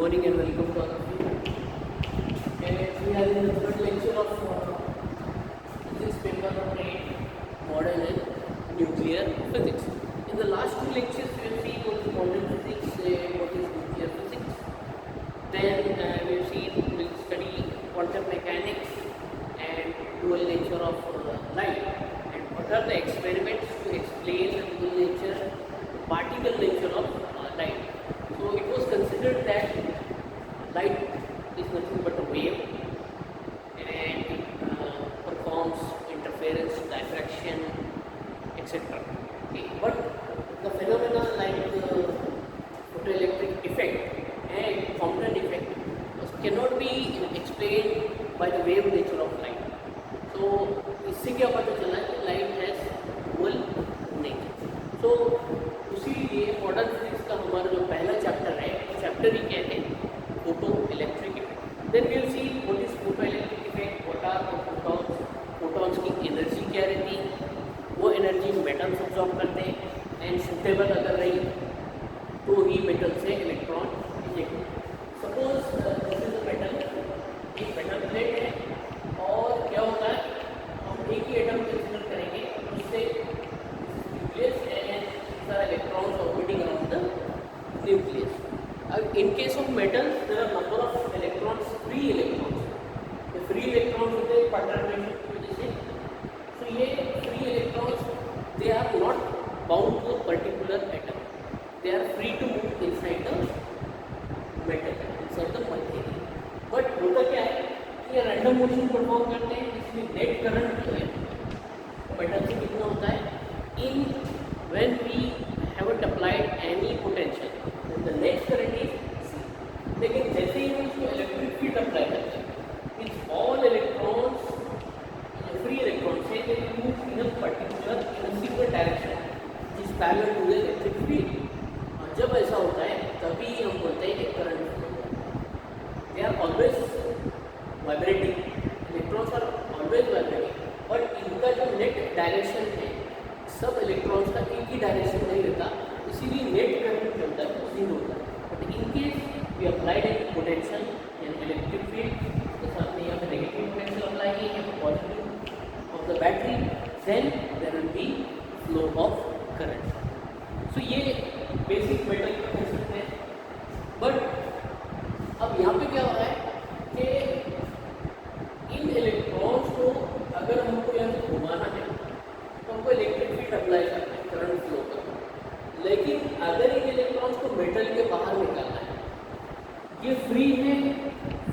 morning and welcome to all of you. And we are in the third lecture of physics paper number 8, modern and nuclear physics. In the last two lectures, we have seen what is modern physics, what is nuclear physics. Then we have seen we'll study quantum mechanics and dual nature of light. And what are the experiments to explain the dual nature, particle nature of light. So it was considered that light is nothing but a wave and it performs interference, diffraction, etc. Okay. But the phenomena like the photoelectric effect and Compton effect cannot be explained by the wave nature of light. So इससे क्या पता चला कि light has dual nature. So उसीलिए modern physics का हमारा जो पहला चैप्टर है, चैप्टर ही कहते हैं photo electric effect. Then we will see what is photo electric effect, what are the photons, photons की एनर्जी क्या रहती है, वो एनर्जी मेटल्स अब्सॉर्ब करते हैं एंड सुटेबल अगर रही तो ही मेटल से electron eject. Suppose this is a metal, एक मेटल प्लेट है और क्या होता है हम एक ही एटम कंसीडर करेंगे उससे nucleus and electrons orbiting around the nucleus. In case of metals, there are number of electrons, free electrons. The free electrons होते हैं perturbation की वजह से. So ये free electrons, they are not bound to a particular atom. They are free to move inside the metal, inside the material. But होता क्या है कि ये random motion perform करते हैं, इसलिए net current जो है metal से कितना होता है in when we haven't applied any potential, then the net current is zero. लेकिन जैसे ही हम उसको इलेक्ट्रिक फील्ड अप्लाई करते हैं, it's all electrons, free electrons say they move in a particular in a single direction, which is parallel to the electric field. और जब ऐसा होता है तभी हम बोलते हैं कि current flow. They are always vibrating. Electrons are always vibrating. but इनका जो नेट डायरेक्शन है सब इलेक्ट्रॉन्स का एक ही डायरेक्शन नहीं रहता, इसीलिए नेट करंट जो होता है वो जीरो होता है. But in case we applied any potential and electric field, जैसे आपने यहाँ पे नेगेटिव पोटेंशियल अप्लाई की है positive of the battery, then there will be flow of current. So ये बेसिक मेटल का कंसेप्ट है. बट अब यहाँ पे क्या हो रहा है कि इन इलेक्ट्रॉन्स को अगर हमको यहाँ से घुमाना है हमको इलेक्ट्रिक फील्ड अप्लाई करना है, करंट फ्लो करना है. लेकिन अगर इन इलेक्ट्रॉन्स को मेटल के बाहर निकालना है, ये फ्री है,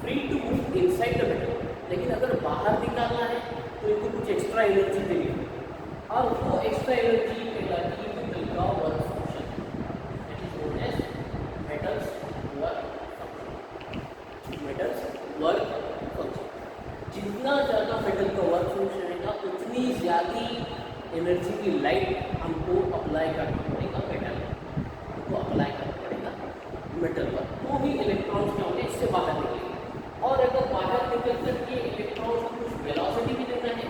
free to move inside the metal, लेकिन अगर बाहर निकालना है तो इनको कुछ एक्स्ट्रा एनर्जी देनी है और वो एक्स्ट्रा एनर्जी कहलाती है मेटल का work function, that is known as metals work function. Metals work function, जितना ज़्यादा मेटल का वर्क फंक्शन रहेगा उतनी ज़्यादा एनर्जी की लाइट हमको अप्लाई करना पड़ेगा मेटल, हमको अप्लाई करना पड़ेगा मेटल पर, तो ही इलेक्ट्रॉन्स क्या होंगे इससे बाहर निकलेंगे. और अगर बाहर निकल कर के इलेक्ट्रॉन्स को कुछ वेलोसिटी भी देना है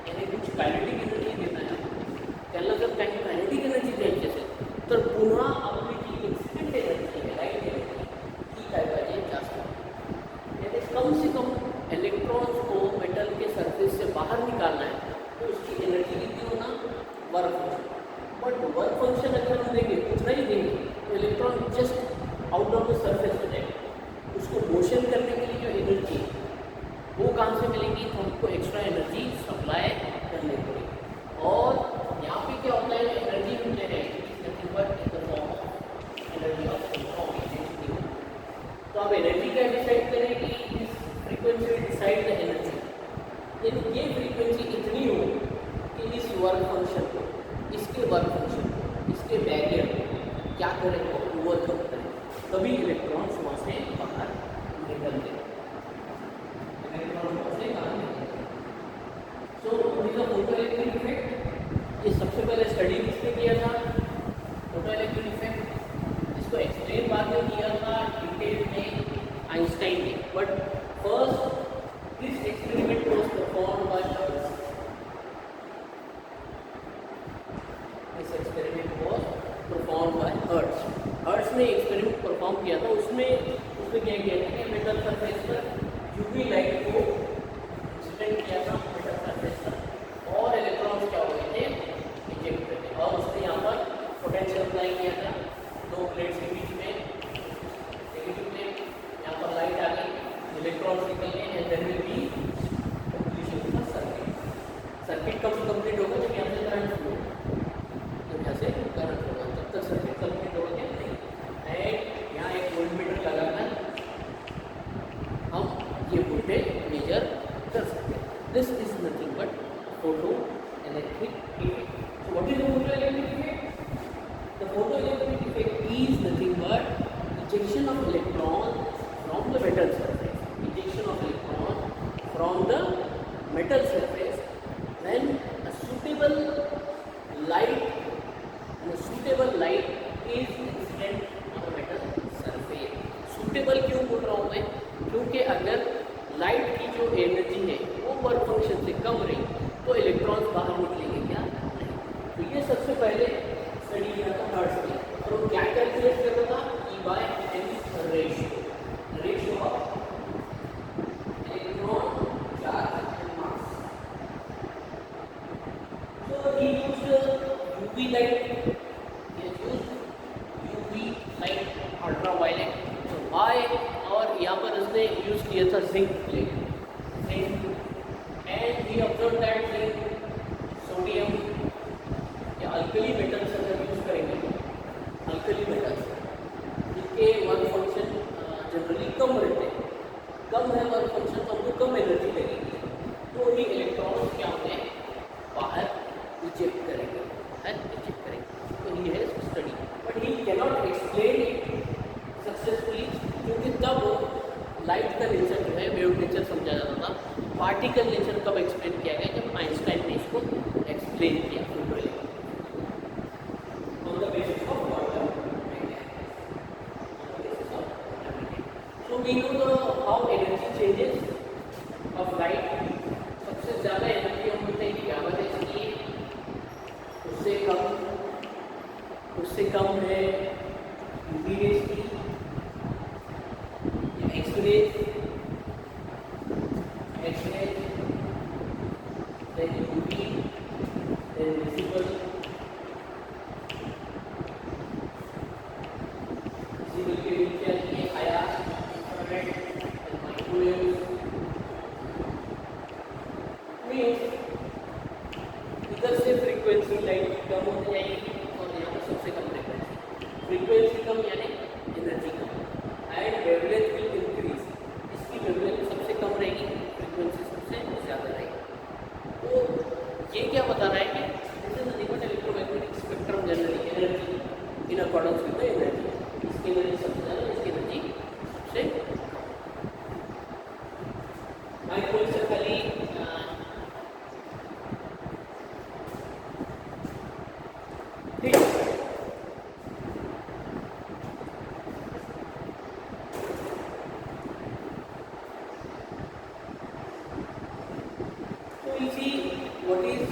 यानी कुछ काइनेटिक एनर्जी देना है, त्याला जर काही काइनेटिक एनर्जी द्यायची असेल तर पुन्हा आपली जी इन्सिडेंट एनर्जी आहे लाईट एनर्जी ती काय पाहिजे जास्त, यानी कम से कम इलेक्ट्रॉन्स को मेटल के सरफेस से बाहर निकालना है तो उसकी एनर्जी कितनी होना, work function. But work function अगर हम देंगे उतना ही देंगे तो electron just out of the surface हो जाएगा. उसको मोशन करने के लिए जो एनर्जी वो कहाँ से मिलेंगी, तो हमको एक्स्ट्रा एनर्जी सप्लाई करनी पड़ेगी. और यहाँ पे क्या होता है एनर्जी मिलते हैं but in the form of energy of electron. तो अब एनर्जी क्या डिसाइड करेगी, इस frequency will decide the energy. यानी ये फ्रीक्वेंसी इतनी हो कि इस वर्क फंक्शन को, इसके वर्क फंक्शन को, इसके बैरियर को क्या करें वो ओवरकम करें, तभी इलेक्ट्रॉन्स वहाँ से बाहर निकलते हैं. इलेक्ट्रॉन्स वहाँ से बाहर निकलते हैं. सो फोटो इलेक्ट्रिक इफेक्ट, ये सबसे पहले स्टडी किसने किया था, फोटो इलेक्ट्रिक इफेक्ट. इसको एक्सप्लेन बाद में किया था डिटेल में आइंस्टाइन ने. But first this experiment was performed by Hertz. This experiment was performed by Hertz. Hertz ने experiment perform किया था, उसमें उसमें क्या किया था कि मेटल सरफेस पर यूवी लाइट को इंसिडेंट किया था मेटल सरफेस पर, और इलेक्ट्रॉन्स क्या हुए थे, इजेक्ट हुए थे, और उसने यहाँ पर पोटेंशियल अप्लाई किया था दो प्लेट्स के बीच में, नेगेटिव प्लेट, यहाँ पर लाइट आ गई, इलेक्ट्रॉन्स निकल गए, and then will be completion of circuit. Circuit कब कंप्लीट होगा, जब यहाँ से करंट फ्लो, जब यहाँ से करंट होगा तब तक सर्किट कंप्लीट होगा क्या, नहीं। एंड यहाँ एक वोल्टमीटर लगाकर हम ये वोल्टेज मेजर कर सकते हैं। This is nothing but photo electric effect. So what is the photoelectric effect? The photoelectric effect is nothing but ejection of electron from the metal surface. Ejection of electron from the metal surface when a suitable light is incident on the metal surface. Suitable क्यों बोल रहा हूँ मैं, क्योंकि अगर light की जो energy है वो वर्क फंक्शन से कम रही तो इलेक्ट्रॉन्स बाहर निकलेंगे क्या, नहीं। तो ये सबसे पहले स्टडी किया था हर्ट्ज में, और वो क्या कैलकुलेट कर रहा था, E/m ratio of electron charge and mass. So he used UV light, ultraviolet. तो वाई, और यहाँ पर उसने यूज किया था zinc plate, zinc, and he observe that zinc, sodium या अल्कली मेटल्स अगर यूज करेंगे, अल्कली मेटल्स जिनके वर्क फंक्शन जनरली कम रहते हैं, कम है वर्क फंक्शन तो हमको कम एनर्जी लगेगी, तो ही इलेक्ट्रॉन्स क्या होते हैं, बाहर इजेक्ट करेंगे, इजेक्ट करेंगे। तो ही है study, but he cannot explain it successfully, क्योंकि तब लाइट का नेचर जो है वेव नेचर समझा जाता था। पार्टिकल नेचर कब एक्सप्लेन किया गया, जब आइंस्टाइन ने इसको एक्सप्लेन किया on the basis of water mechanics. So we know the how energy changes of light. सबसे ज़्यादा एनर्जी हम बोलते हैं गामा रेज की, उससे कम है यूवी रेज की, x ray, then UV, then visible के नीचे आती है आयान, इंफ्रारेड, माइक्रोवेव। इधर से फ्रीक्वेंसी लाइट कम हो जाएगी और यहाँ पर सबसे कम फ्रीक्वेंसी कम यानी energy come, and wavelength will increase. इसकी वेवलेंथ सबसे कम रहेगी, फ्रीक्वेंसी सबसे ज़्यादा रहेगी। तो ये क्या बता रहा है कि this is nothing but electromagnetic spectrum generally energy in accordance with the energy. इसकी एनर्जी सबसे ज़्यादा, इसकी एनर्जी सबसे microcephaly what is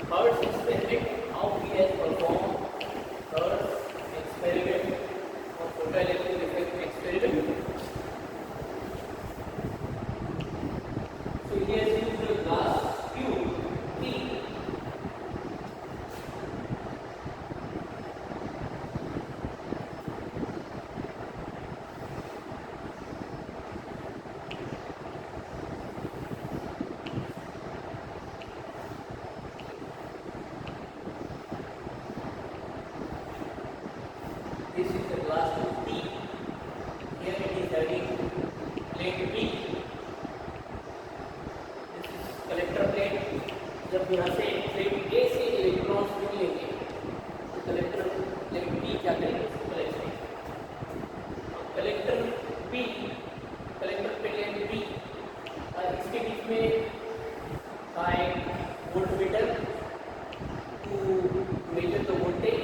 Hertz experiment, how he has performed Hertz experiment or photoelectric effect experiment. So he has used a glass tube T. This is the glass tube T. Here it is having plate B. This is collector plate. जब यहाँ से plate A से electrons निकलेंगे तो collector plate B क्या करेंगे, collect करेंगे। Collector B, collector plate B, और इसके बीच में voltmeter to measure the voltage,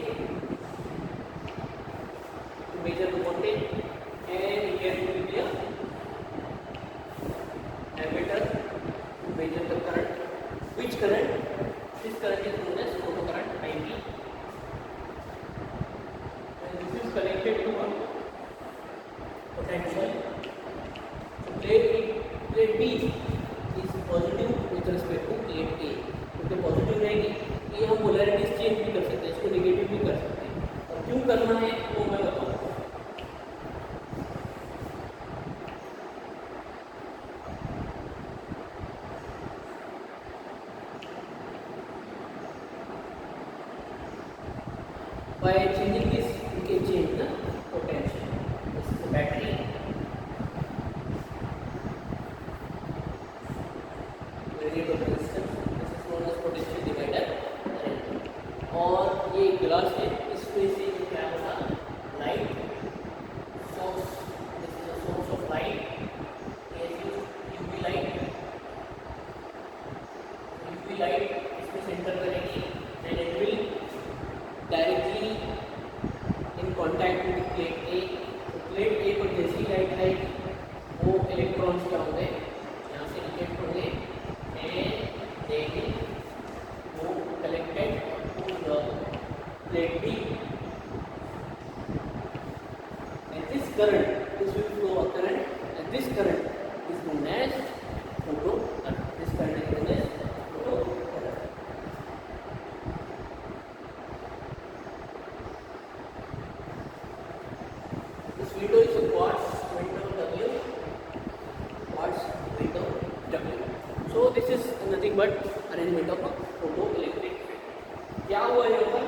measure the voltage, and here will be a ammeter to measure the current. Which current? This current is known as photocurrent IB, and this is connected to a by changing this we can change the potential. This is the battery. Variable resistance. This is known as potential divider. और ये glass है, इसमें से क्या होगा light source. This is a source of light. UV light इसमें center करेगी and it will directly in contact with plate A. Plate A पर जैसी लाइट आएगी वो इलेक्ट्रॉन्स क्या होंगे यहाँ से रिजेक्ट होंगे एंड दे विल वो collected to the plate B. And this current, this will flow a current, and this current is known as photo current. This current is known as photo current. This window is a quartz window W. Quartz window W. So this is nothing but arrangement of a photoelectric field. क्या हुआ यहाँ पर?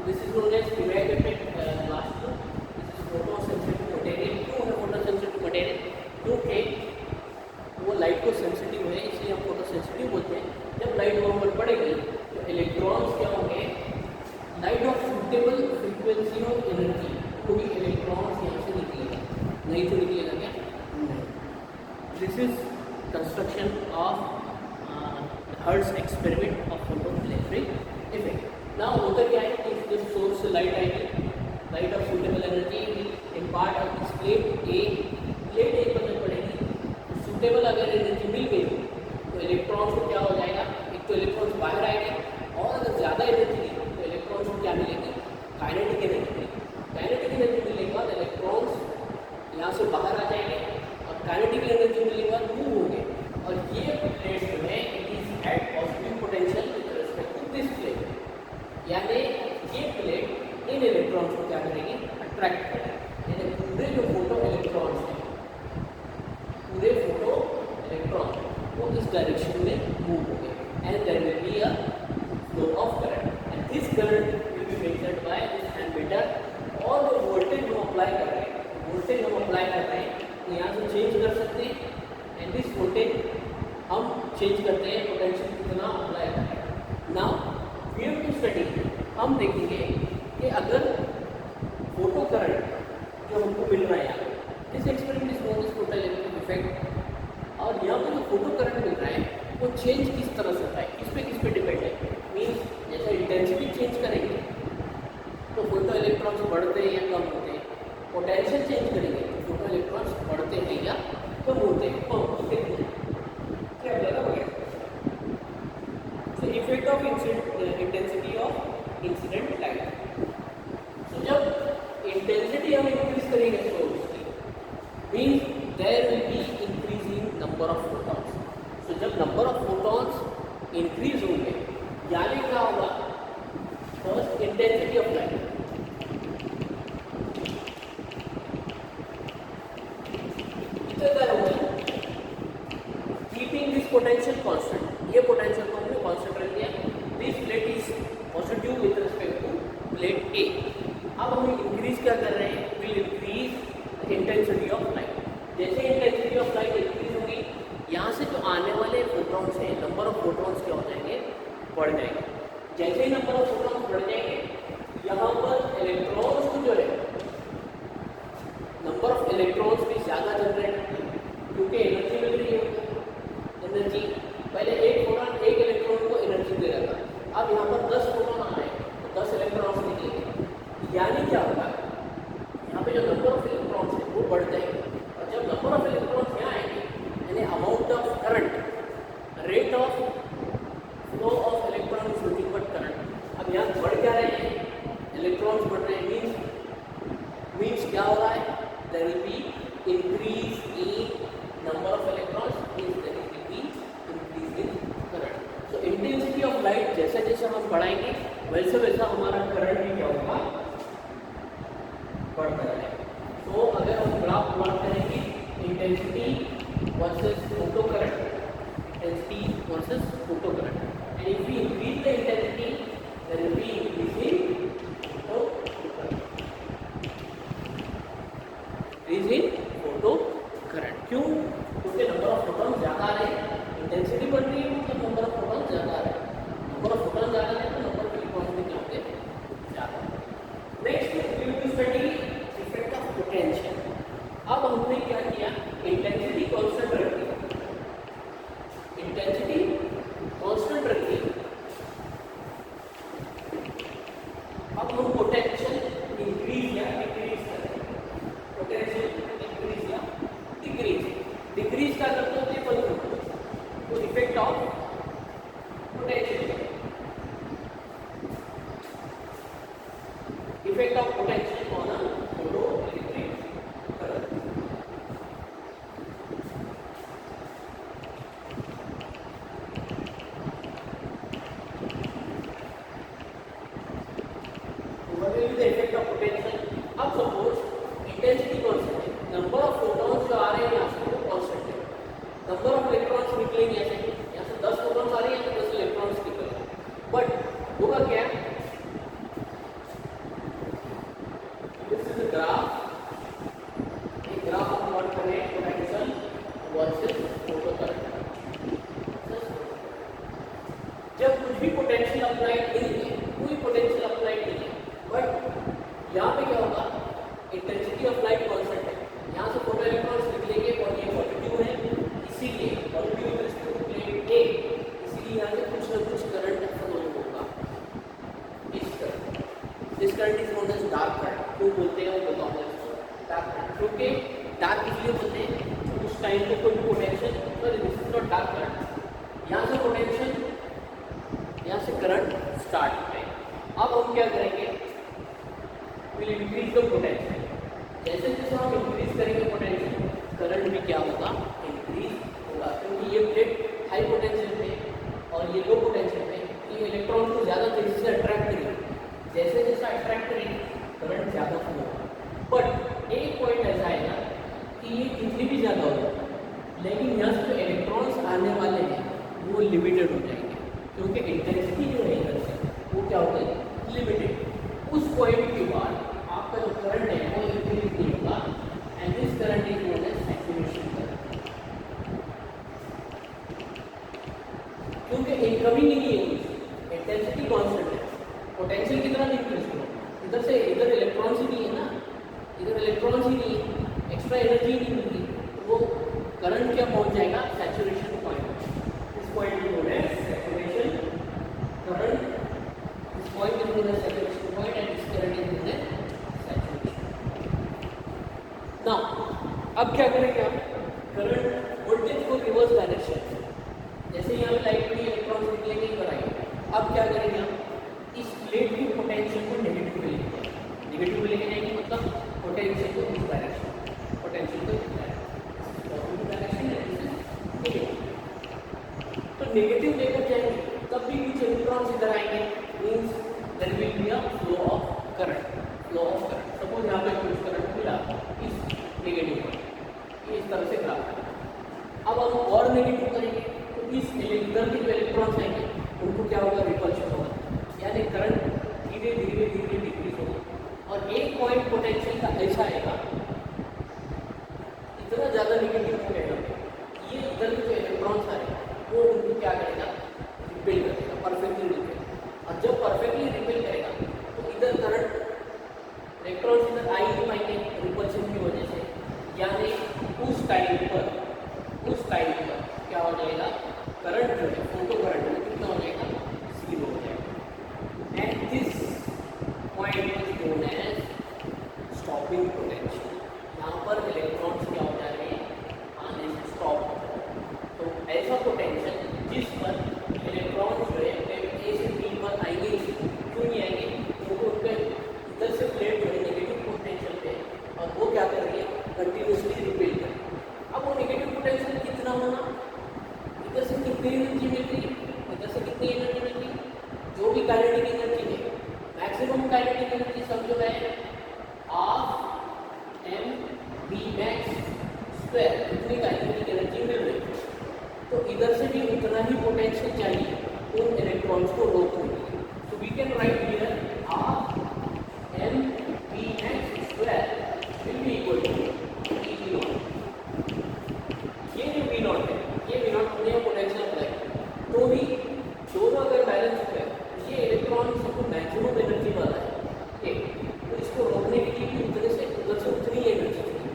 This is known as Dirac effect. Last one. This is photosensitive material. क्यों है photosensitive material? क्योंकि वो light को sensitive है, इसलिए हम फोटोसेंसिटिव बोलते हैं. जब लाइट वहाँ पर पड़ेगी तो इलेक्ट्रॉन्स क्या होंगे, light of suitable frequency of energy, कोई इलेक्ट्रॉन्स यहाँ से निकलेगा. नहीं तो निकलेगा क्या? नहीं. This is construction of hertz experiment of photoelectric effect. ना होता क्या है कि जब सोर्स से लाइट आएगी, light of suitable energy impart of this plate A. Plate A पर जब पड़ेगी तो सुटेबल अगर एनर्जी मिल गई तो इलेक्ट्रॉन्स को क्या हो जाएगा, एक तो इलेक्ट्रॉन्स बाहर आएंगे और अगर ज़्यादा एनर्जी दी तो इलेक्ट्रॉन्स को क्या मिलेगी, काइनेटिक एनर्जी मिलेगी. काइनेटिक एनर्जी मिलने के बाद इलेक्ट्रॉन्स यहाँ से बाहर आ जाएंगे और काइनेटिक एनर्जी मिलने के बाद मूव होंगे. और ये प्लेट जो है it is at positive potential with respect to this plate. यानी ये प्लेट इन इलेक्ट्रॉन्स को क्या करेगी, अट्रैक्ट करेगी. यानी पूरे जो फोटो इलेक्ट्रॉन्स हैं, पूरे फोटो इलेक्ट्रॉन वो इस डायरेक्शन में मूव होंगे and there will be a flow of current and this current will be measured by this ammeter. और जो वोल्टेज हम अप्लाई कर रहे हैं, तो यहाँ से चेंज कर सकते हैं एंड दिस वोल्टेज हम चेंज करते हैं पोटेंशियल कितना अप्लाई करें. Now we have to study. हम देखेंगे कि अगर फोटो करंट जो हमको मिल रहा है यहाँ, this experiment is known as photoelectric effect. और यहाँ पर जो फोटो करंट मिल रहा है वो चेंज किस तरह से होता है, किस पे डिपेंड है. मीन्स जैसे इंटेंसिटी चेंज करेंगे तो फोटो इलेक्ट्रॉन्स बढ़ते हैं या कम होते हैं. पोटेंशियल चेंज करेंगे तो फोटो इलेक्ट्रॉन्स बढ़ते हैं या कम होते हैं. क्या लगा हो गया? Effect of intensity of incident light. तो जब इंटेंसिटी हम इंक्रीज करेंगे सोर्स की, means there will be increase in number of photons. तो जब नंबर ऑफ फोटॉन्स इंक्रीज होंगे यानी क्या होगा, फर्स्ट इंटेंसिटी ऑफ लाइट. कितना होगा, कीपिंग दिस पोटेंशियल कांस्टेंट. ये पोटेंशियल को हमने कांस्टेंट रख दिया. This plate is positive with respect to plate A. अब हम इंक्रीज क्या कर रहे हैं, will increase intensity of light. जैसे इंटेंसिटी ऑफ लाइट इंक्रीज होगी, यहाँ से जो आने वाले फोटॉन्स हैं, नंबर ऑफ फोटॉन्स क्या हो जाएंगे, बढ़ जाएंगे. जैसे ही नंबर ऑफ फोटॉन्स बढ़ जाएंगे, यहाँ पर इलेक्ट्रॉन्स को जो है नंबर ऑफ इलेक्ट्रॉन्स भी ज़्यादा जनरेट होते हैं क्योंकि एनर्जी मिल रही है. एनर्जी पहले एक फोटॉन एक इलेक्ट्रॉन को एनर्जी दे रहा था, अब यहाँ पर 10 फोटॉन आ रहे हैं तो 10 इलेक्ट्रॉन्स निकलेंगे. यानी क्या होगा, यहाँ पे जो नंबर ऑफ इलेक्ट्रॉन्स है वो बढ़ जाएंगे. और जब नंबर ऑफ इलेक्ट्रॉन्स यहाँ आएंगे यानी amount of current, rate of flow of electron is nothing but current. अब यहाँ बढ़ क्या रहे हैं, इलेक्ट्रॉन्स बढ़ रहे हैं. मीन्स क्या हो रहा है, there will be increase in number of electrons, means there will be increase in current. So intensity of light जैसे जैसे हम बढ़ाएंगे वैसे वैसा हमारा करंट भी क्या होगा, बढ़ता जाएगा. तो अगर हम ग्राफ प्लॉट करेंगे intensity there will be increase in photo current. क्यों? क्योंकि नंबर ऑफ फोटॉन ज़्यादा आ रहे हैं, इंटेंसिटी बढ़ रही है, मतलब नंबर ऑफ फोटॉन ज़्यादा आ रहे हैं, नंबर ऑफ फोटॉन ज़्यादा है तो नंबर ऑफ इलेक्ट्रॉन्स भी क्या होंगे, ज़्यादा। Next we will study effect of potential. अब हमने क्या किया, इंटेंसिटी कांस्टेंट रखी, इंटेंसिटी कांस्टेंट रखी। अब हम पोटेंशियल इंक्रीज या डिक्रीज करें, पोटेंशियल इंक्रीज या डिक्रीज। डिक्रीज क्या करते होते हैं, बंद करते हैं, तो effect of potential, effect of potential on a photo electric current. What will be the effect of potential? अब सपोज इंटेंसिटी कांस्टेंट है, नंबर ऑफ फोटॉन्स जो आ रहे हैं यहाँ से वो कांस्टेंट है, नंबर ऑफ इलेक्ट्रॉन्स निकलेंगे यहाँ से 10 फोटॉन्स आ रहे हैं, यहाँ से 10 इलेक्ट्रॉन्स निकल रहे हैं। बट होगा क्या, दिस इज अ ग्राफ, एक ग्राफ हम प्लॉट कर रहे हैं पोटेंशियल वर्सेस फोटो करंट। जब कुछ भी पोटेंशियल अप्लाइड नहीं है, कोई पोटेंशियल अप्लाइड नहीं है, बट यहाँ पे क्या होगा, इंटेंसिटी ऑफ लाइट कांस्टेंट है, यहाँ से फोटो इलेक्ट्रॉन्स निकलेंगे और ये पॉजिटिव है, इसीलिए positive with respect to plane A, इसीलिए यहाँ से कुछ ना कुछ करंट फ्लो होगा। इस current, this current is known as dark current. क्यों बोलते हैं वो बताओ, डार्क करंट, क्योंकि डार्क इसलिए बोलते हैं उस टाइम पे कोई potential, this is not dark current, यहाँ से पोटेंशियल, यहाँ से करंट स्टार्ट होता है। अब हम क्या करेंगे, विल इंक्रीज द पोटेंशियल, जैसे जैसे हम इंक्रीज करेंगे पोटेंशियल, करंट भी क्या होगा, इंक्रीज होगा, क्योंकि ये प्लेट हाई पोटेंशियल पे और ये लो पोटेंशियल पे, ये इलेक्ट्रॉन को ज़्यादा तेजी से अट्रैक्ट करेंगे, जैसे जैसे अट्रैक्ट करेंगे करंट ज़्यादा फ्लो होगा। बट एक पॉइंट ऐसा है ना कि ये कितनी भी ज़्यादा होगा, लेकिन यहाँ से जो इलेक्ट्रॉन्स आने वाले हैं वो लिमिटेड हो जाएंगे, क्योंकि इंटेंसिटी जो है इधर से वो क्या होता है, लिमिटेड। उस पॉइंट के बाद आपका जो करंट है वो इंक्रीज नहीं होगा, and this current is known as saturation current, क्योंकि इनकमिंग नहीं है, इंटेंसिटी कांस्टेंट है, पोटेंशियल कितना इंक्रीज होगा, इधर से इधर इलेक्ट्रॉन्स ही नहीं है ना, इधर इलेक्ट्रॉन्स ही नहीं है, एक्स्ट्रा एनर्जी नहीं मिलती, वो करंट क्या पहुंच जाएगा, सैचुरेशन पॉइंट। इस पॉइंट को नोन एज सैचुरेशन करंट, इस पॉइंट को known as saturation point, and इस current is known as saturation. Now अब क्या करेंगे हम, करंट वोल्टेज को रिवर्स डायरेक्शन, जैसे यहाँ पे लाइट में इलेक्ट्रॉन्स निकलेंगे इधर आएंगे, अब क्या करेंगे हम, इस प्लेट की पोटेंशियल को नेगेटिव में लेके जाएंगे, नेगेटिव में लेके जाएंगे मतलब पोटेंशियल को इस डायरेक्शन, पोटेंशियल को इस डायरेक्शन है, तो नेगेटिव लेकर जाएंगे तब भी कुछ इलेक्ट्रॉन्स इधर आएंगे, means there will be a flow of current, flow of current. Suppose यहाँ पे कुछ करंट मिला इस नेगेटिव में, इस तरह से ग्राफ है। अब हम और नेगेटिव करेंगे तो इस इधर के जो इलेक्ट्रॉन्स आएंगे उनको क्या होगा, रिपल्शन होगा, यानी करंट धीरे धीरे धीरे डिक्रीज होगा, और एक पॉइंट पोटेंशियल का ऐसा आएगा, इतना ज़्यादा नेगेटिव हो गया, ये इधर के जो इलेक्ट्रॉन्स आ रहे हैं वो उनको क्या करेगा, रिपेल करेगा, परफेक्टली रिपेल, और जब परफेक्टली रिपेल करेगा तो इधर करंट, इलेक्ट्रॉन्स इधर आ ही नहीं पाएंगे रिपल्शन की वजह से, यानी उस टाइम पर क्या हो जाएगा, करंट जो है फोटो करंट वो कितना हो जाएगा, 0 हो जाएगा, and this point is known as stopping potential. यहाँ पर इलेक्ट्रॉन्स क्या हो जा रहे हैं, आने से स्टॉप हो रहे हैं, तो ऐसा पोटेंशियल जिस पर इलेक्ट्रॉन्स जो है ए से बी पर आएंगे, क्यों नहीं आएंगे, क्योंकि उनके इधर से प्लेट जो है नेगेटिव पोटेंशियल पे, और वो क्या कर रही है, कंटिन्यूसली रिपेल कर रही है। अब वो नेगेटिव पोटेंशियल कितना होना, इधर से कितनी एनर्जी मिल रही है, इधर से कितनी एनर्जी मिल रही है, जो भी काइनेटिक एनर्जी है, मैक्सिमम काइनेटिक एनर्जी समझो है half m v max square, इतनी काइनेटिक एनर्जी मिल रही है, तो इधर से भी उतना ही पोटेंशियल चाहिए उन इलेक्ट्रॉन्स को रोकने के लिए, तो we can write here half m v x square will be equal to e v naught. ये जो v naught है, ये v naught होने का पोटेंशियल अप्लाई, तो भी दोनों अगर बैलेंस है, ये इलेक्ट्रॉन सबको मैक्सिमम एनर्जी वाला है, तो इसको रोकने के लिए भी उतने से उधर से उतनी एनर्जी चाहिए,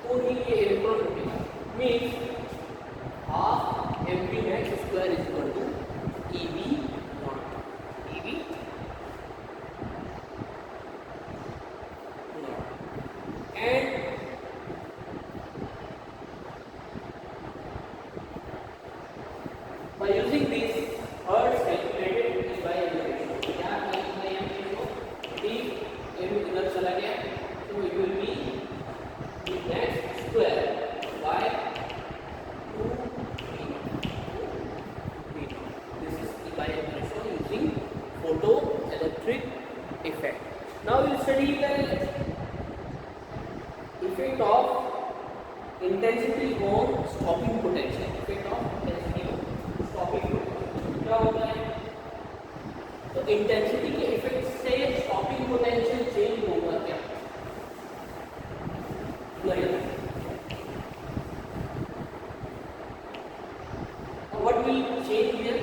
तो ही ये इलेक्ट्रॉन रुकेगा. Means half mv max square is equal to ev naught. ev naught. And by using this Hertz calculated E by m ratio, क्या E by m ratio? D m इधर चला गया, तो it will be E max square by 2 v naught. This is E by m ratio using photoelectric effect. Now we will study the effect of intensity on stopping potential. Effect of intensity on stopping potential क्या होता है? तो intensity के effect से stopping potential change होगा क्या? नहीं. What will change here?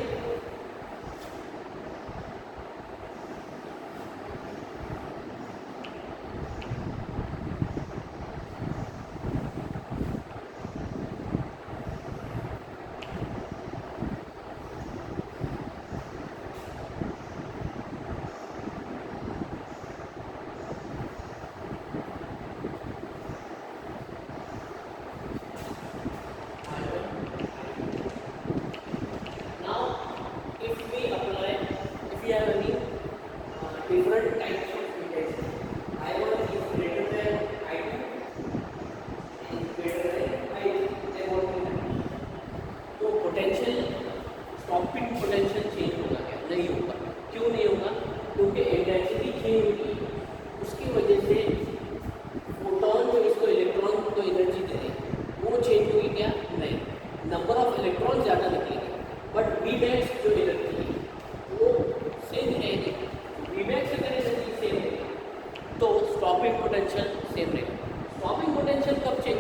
Different types of intensity. I1 is greater than I2 and greater than I3. Then what will happen? तो पोटेंशियल स्टॉपिंग पोटेंशियल चेंज होगा क्या? नहीं होगा. क्यों नहीं होगा? क्योंकि इंटेंसिटी चेंज होगी, उसकी वजह से फोटोन जो इसको इलेक्ट्रॉन को एनर्जी दे रहे हैं वो चेंज होगी क्या? नहीं. नंबर ऑफ इलेक्ट्रॉन ज़्यादा निकलेंगे, बट वी मैक्स जो एनर्जी है वो सेम रहेगी. Vmax अगर एनर्जी सेम है तो स्टॉपिंग पोटेंशियल सेम रहेगा. स्टॉपिंग पोटेंशियल कब चेंज